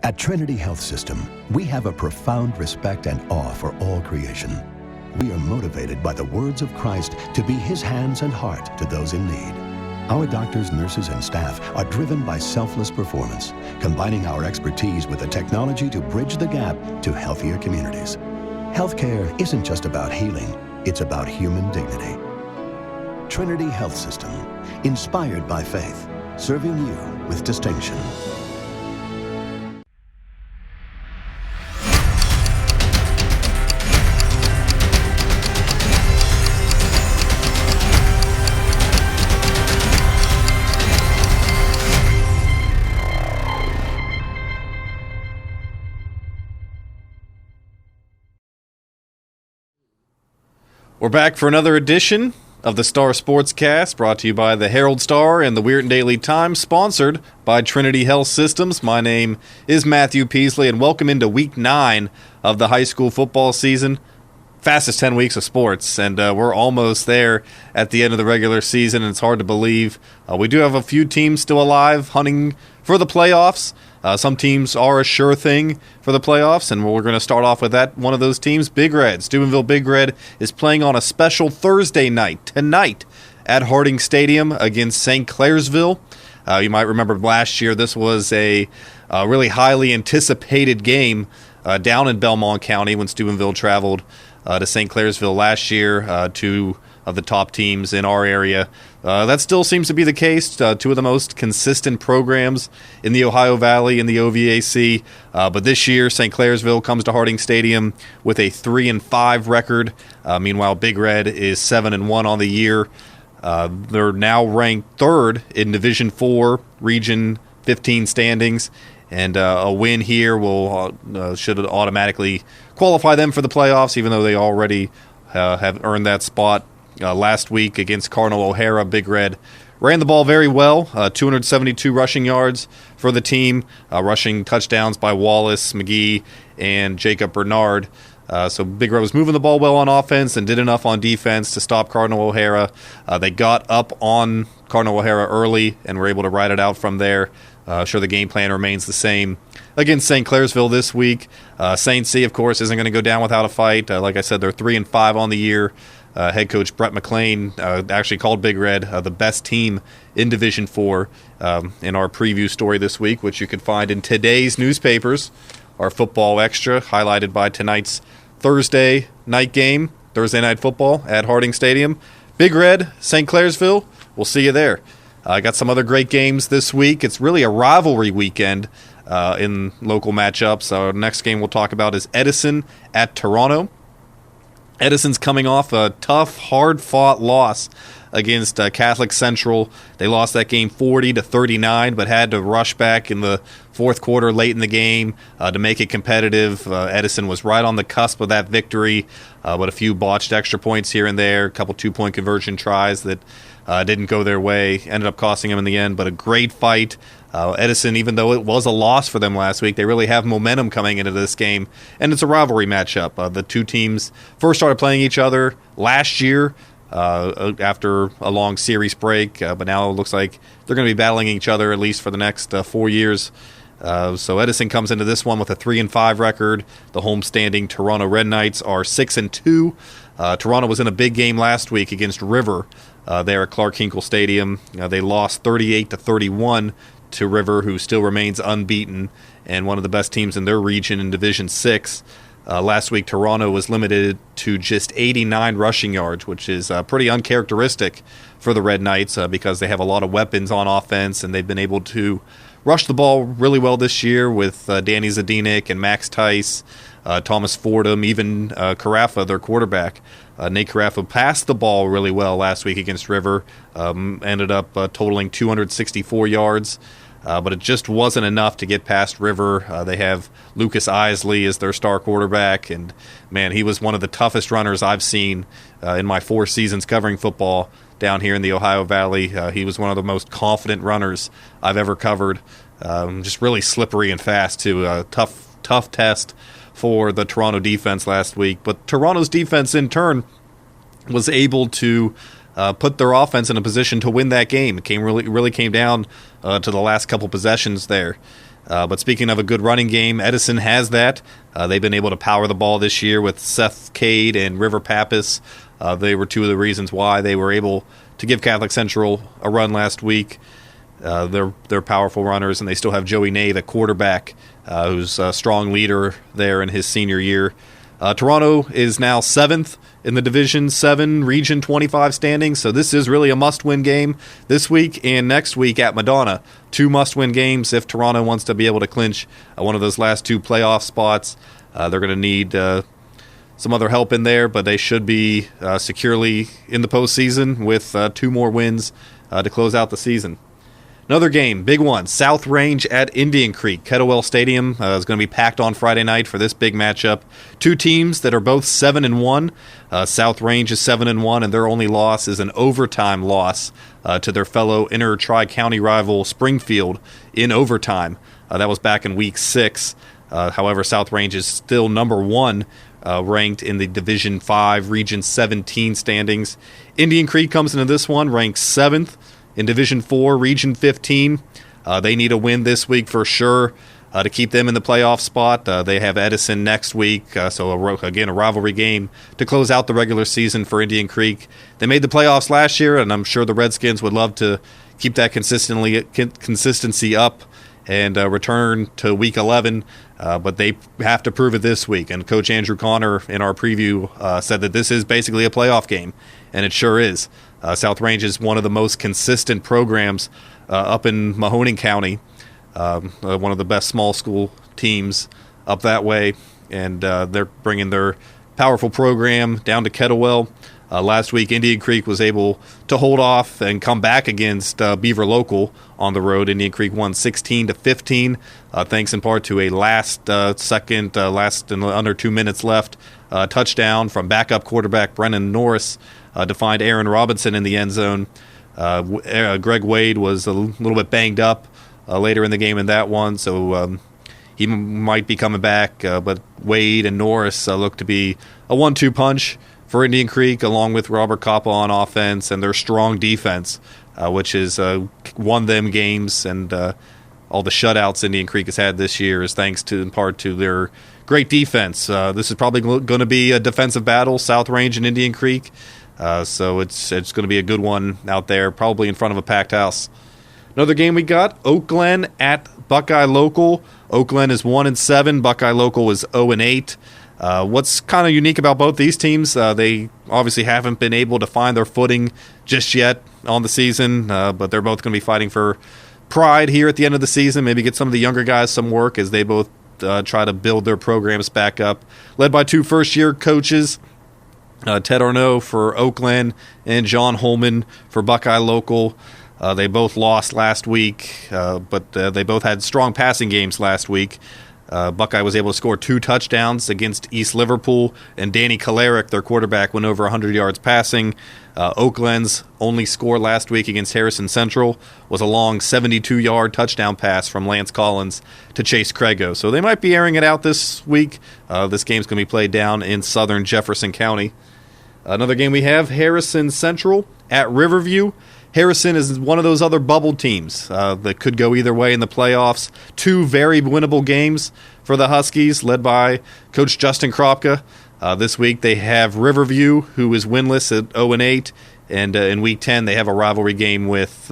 At Trinity Health System, we have a profound respect and awe for all creation. We are motivated by the words of Christ to be his hands and heart to those in need. Our doctors, nurses, and staff are driven by selfless performance, combining our expertise with the technology to bridge the gap to healthier communities. Healthcare isn't just about healing, it's about human dignity. Trinity Health System, inspired by faith, serving you with distinction. We're back for another edition of the Star Sportscast, brought to you by the Herald-Star and the Weirton Daily Times, sponsored by Trinity Health Systems. My name is Matthew Peasley, and welcome into Week 9 of the high school football season. Fastest 10 weeks of sports, and we're almost there at the end of the regular season, and it's hard to believe. We do have a few teams still alive, hunting for the playoffs. Some teams are a sure thing for the playoffs, and we're going to start off with that. One of those teams, Big Red. Steubenville Big Red is playing on a special Thursday night, tonight, at Harding Stadium against St. Clairsville. You might remember last year this was a really highly anticipated game down in Belmont County when Steubenville traveled to St. Clairsville last year. Two of the top teams in our area. That still seems to be the case. Two of the most consistent programs in the Ohio Valley in the OVAC. But this year, St. Clairsville comes to Harding Stadium with a 3-5 record. Meanwhile, Big Red is 7-1 on the year. They're now ranked third in Division IV Region 15 standings. And a win here should automatically qualify them for the playoffs, even though they already have earned that spot. Last week against Cardinal O'Hara, Big Red ran the ball very well, 272 rushing yards for the team, rushing touchdowns by Wallace, McGee, and Jacob Bernard. So Big Red was moving the ball well on offense and did enough on defense to stop Cardinal O'Hara. They got up on Cardinal O'Hara early and were able to ride it out from there. Sure, the game plan remains the same against St. Clairsville this week. St. C, of course, isn't going to go down without a fight. Like I said, they're 3-5 on the year. Head coach Brett McLean actually called Big Red the best team in Division IV in our preview story this week, which you can find in today's newspapers. Our football extra, highlighted by tonight's Thursday night game, Thursday night football at Harding Stadium. Big Red, St. Clairsville, we'll see you there. I got some other great games this week. It's really a rivalry weekend in local matchups. Our next game we'll talk about is Edison at Toronto. Edison's coming off a tough, hard-fought loss against Catholic Central. They lost that game 40-39, but had to rush back in the fourth quarter late in the game to make it competitive. Edison was right on the cusp of that victory, but a few botched extra points here and there, a couple two-point conversion tries that didn't go their way, ended up costing them in the end, but a great fight. Edison, even though it was a loss for them last week, they really have momentum coming into this game, and it's a rivalry matchup. The two teams first started playing each other last year after a long series break, but now it looks like they're going to be battling each other at least for the next 4 years. So Edison comes into this one with a 3-5 record. The homestanding Toronto Red Knights are 6-2. Toronto was in a big game last week against River there at Clark Hinkle Stadium. They lost 38-31 to River, who still remains unbeaten and one of the best teams in their region in Division VI. Last week, Toronto was limited to just 89 rushing yards, which is pretty uncharacteristic for the Red Knights because they have a lot of weapons on offense, and they've been able to rush the ball really well this year with Danny Zadinek and Max Tice, Thomas Fordham, even Carafa, their quarterback. Nate Carafa passed the ball really well last week against River, ended up totaling 264 yards. But it just wasn't enough to get past River. They have Lucas Isley as their star quarterback, and, man, he was one of the toughest runners I've seen in my 4 seasons covering football down here in the Ohio Valley. He was one of the most confident runners I've ever covered. Just really slippery and fast, too. Tough test for the Toronto defense last week. But Toronto's defense, in turn, was able to put their offense in a position to win that game. It really came down to the last couple possessions there. But speaking of a good running game, Edison has that. They've been able to power the ball this year with Seth Cade and River Pappas. They were two of the reasons why they were able to give Catholic Central a run last week. They're powerful runners, and they still have Joey Nave at quarterback, who's a strong leader there in his senior year. Toronto is now 7th in the Division 7 Region 25 standings, so this is really a must-win game this week and next week at Madonna. 2 must-win games if Toronto wants to be able to clinch one of those last 2 playoff spots. They're going to need some other help in there, but they should be securely in the postseason with 2 more wins to close out the season. Another game, big one, South Range at Indian Creek. Kettlewell Stadium is going to be packed on Friday night for this big matchup. 2 teams that are both 7-1. South Range is 7-1, and their only loss is an overtime loss to their fellow inner tri-county rival Springfield in overtime. That was back in Week 6. However, South Range is still number 1, ranked in the Division 5 Region 17 standings. Indian Creek comes into this one ranked 7th. In Division 4, Region 15, they need a win this week for sure to keep them in the playoff spot. They have Edison next week, so a rivalry game to close out the regular season for Indian Creek. They made the playoffs last year, and I'm sure the Redskins would love to keep that consistency up and return to Week 11, but they have to prove it this week. And Coach Andrew Connor in our preview said that this is basically a playoff game, and it sure is. South Range is one of the most consistent programs up in Mahoning County, one of the best small school teams up that way, and they're bringing their powerful program down to Kettlewell. Last week, Indian Creek was able to hold off and come back against Beaver Local on the road. Indian Creek won 16-15, thanks in part to a last under 2 minutes left touchdown from backup quarterback Brennan Norris to find Aaron Robinson in the end zone. Greg Wade was a little bit banged up later in the game in that one, so he might be coming back. But Wade and Norris look to be a 1-2 punch for Indian Creek, along with Robert Coppa on offense and their strong defense, which has won them games. And all the shutouts Indian Creek has had this year is thanks to, in part, to their great defense. This is probably going to be a defensive battle, South Range and Indian Creek. So it's going to be a good one out there, probably in front of a packed house. Another game we got, Oak Glen at Buckeye Local. Oak Glen is 1-7. Buckeye Local is 0-8. What's kind of unique about both these teams, they obviously haven't been able to find their footing just yet on the season, but they're both going to be fighting for pride here at the end of the season, maybe get some of the younger guys some work as they both try to build their programs back up. Led by 2 first-year coaches, Ted Arnaud for Oak Glen and John Holman for Buckeye Local. They both lost last week, but they both had strong passing games last week. Buckeye was able to score 2 touchdowns against East Liverpool, and Danny Kalarick, their quarterback, went over 100 yards passing. Oak Glen's only score last week against Harrison Central was a long 72-yard touchdown pass from Lance Collins to Chase Crego. So they might be airing it out this week. This game's going to be played down in southern Jefferson County. Another game we have, Harrison Central at Riverview. Harrison is one of those other bubble teams that could go either way in the playoffs. 2 very winnable games for the Huskies, led by Coach Justin Kropka. This week they have Riverview, who is winless at 0-8, and in Week 10 they have a rivalry game with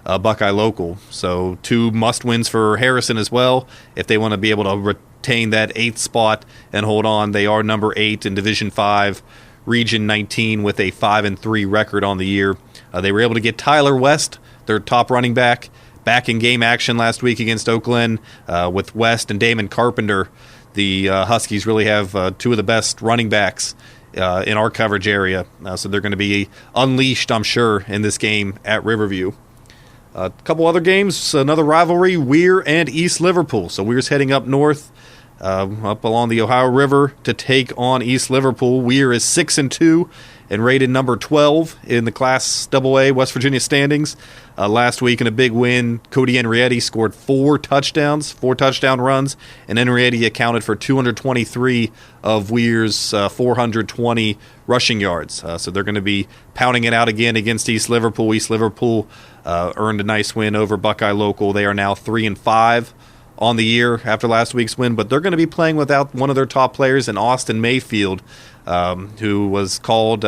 Buckeye Local. So 2 must-wins for Harrison as well if they want to be able to retain that 8th spot and hold on. They are number 8 in Division 5, Region 19, with a 5-3 record on the year. They were able to get Tyler West, their top running back in game action last week against Oak Glen. With West and Damon Carpenter, the Huskies really have 2 of the best running backs in our coverage area. So they're going to be unleashed, I'm sure, in this game at Riverview. A couple other games, another rivalry, Weir and East Liverpool. So Weir's heading up north, up along the Ohio River to take on East Liverpool. Weir is 6-2 and rated number 12 in the Class AA West Virginia standings. Last week in a big win, Cody Henrietti scored 4 touchdown runs, and Henrietti accounted for 223 of Weir's 420 rushing yards. So they're going to be pounding it out again against East Liverpool. East Liverpool earned a nice win over Buckeye Local. They are now 3-5 on the year after last week's win, but they're going to be playing without one of their top players in Austin Mayfield, who was called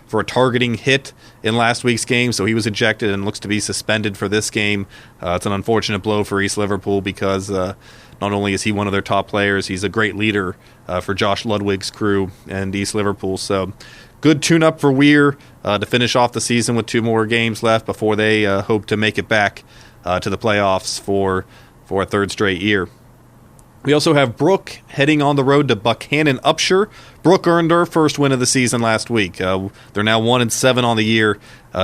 for a targeting hit in last week's game, so he was ejected and looks to be suspended for this game. It's an unfortunate blow for East Liverpool because not only is he one of their top players, he's a great leader for Josh Ludwig's crew and East Liverpool. So good tune-up for Weir to finish off the season with 2 more games left before they hope to make it back to the playoffs for a third straight year. We also have Brooke heading on the road to Buchanan Upshur. Brooke earned her first win of the season last week. They're now 1-7 on the year.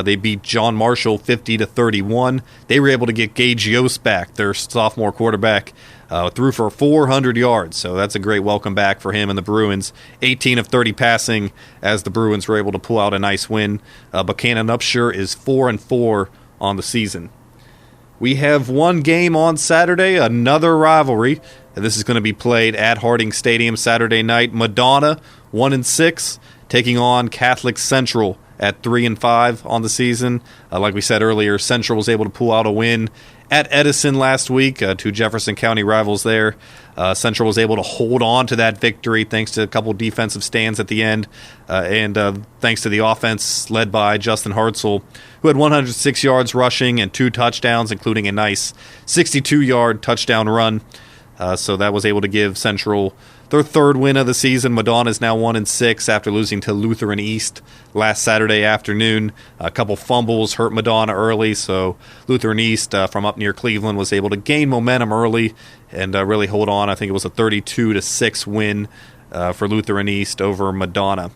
They beat John Marshall 50-31. They were able to get Gage Yost back, their sophomore quarterback, threw for 400 yards. So that's a great welcome back for him and the Bruins. 18 of 30 passing as the Bruins were able to pull out a nice win. Buchanan Upshur is 4-4 on the season. We have one game on Saturday, another rivalry. This is going to be played at Harding Stadium Saturday night. Madonna, 1-6, taking on Catholic Central at 3-5 on the season. Like we said earlier, Central was able to pull out a win at Edison last week, 2 Jefferson County rivals there. Central was able to hold on to that victory thanks to a couple defensive stands at the end, and thanks to the offense led by Justin Hartzell, who had 106 yards rushing and 2 touchdowns, including a nice 62-yard touchdown run. So that was able to give Central their 3rd win of the season. Madonna is now 1-6 after losing to Lutheran East last Saturday afternoon. A couple fumbles hurt Madonna early, so Lutheran East from up near Cleveland was able to gain momentum early and really hold on. I think it was a 32-6 win for Lutheran East over Madonna.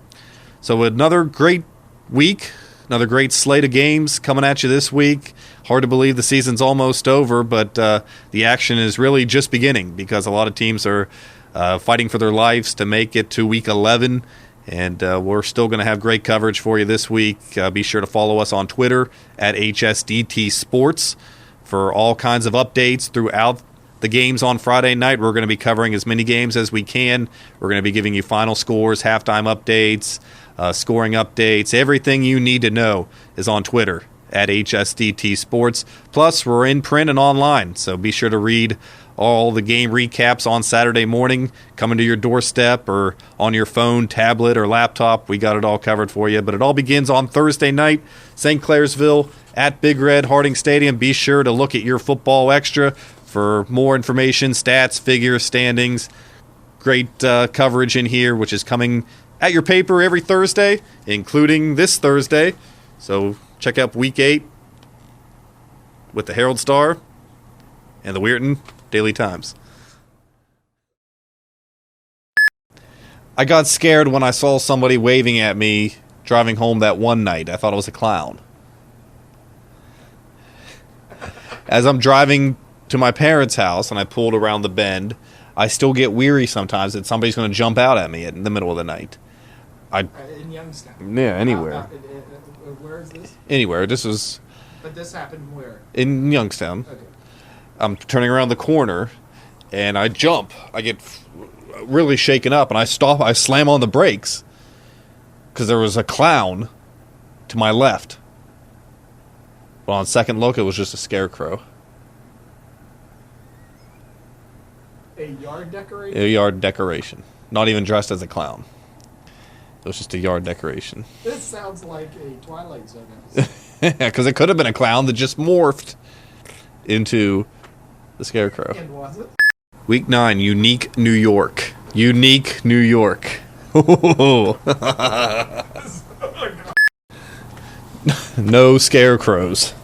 So another great week, another great slate of games coming at you this week. Hard to believe the season's almost over, but the action is really just beginning because a lot of teams are fighting for their lives to make it to Week 11, and we're still going to have great coverage for you this week. Be sure to follow us on Twitter at HSDT Sports for all kinds of updates throughout the games on Friday night. We're going to be covering as many games as we can. We're going to be giving you final scores, halftime updates, scoring updates. Everything you need to know is on Twitter at HSDT Sports. Plus, we're in print and online, so be sure to read all the game recaps on Saturday morning coming to your doorstep or on your phone, tablet, or laptop. We got it all covered for you, but it all begins on Thursday night, St. Clairsville at Big Red Harding Stadium. Be sure to look at your Football Extra for more information, stats, figures, standings. Great coverage in here, which is coming at your paper every Thursday, including this Thursday. So check out Week 8 with the Herald-Star and the Weirton Daily Times. I got scared when I saw somebody waving at me driving home that one night. I thought it was a clown. As I'm driving to my parents' house and I pulled around the bend, I still get weary sometimes that somebody's going to jump out at me in the middle of the night. In Youngstown? Yeah, anywhere. Where is this? Anywhere. This was... But this happened where? In Youngstown. Okay. I'm turning around the corner, and I jump. I get really shaken up, and I stop. I slam on the brakes because there was a clown to my left. But on second look, it was just a scarecrow. A yard decoration? A yard decoration. Not even dressed as a clown. It was just a yard decoration. This sounds like a Twilight Zone episode. Yeah, because it could have been a clown that just morphed into the scarecrow. And was it? Week 9, Unique New York. Unique New York. No scarecrows.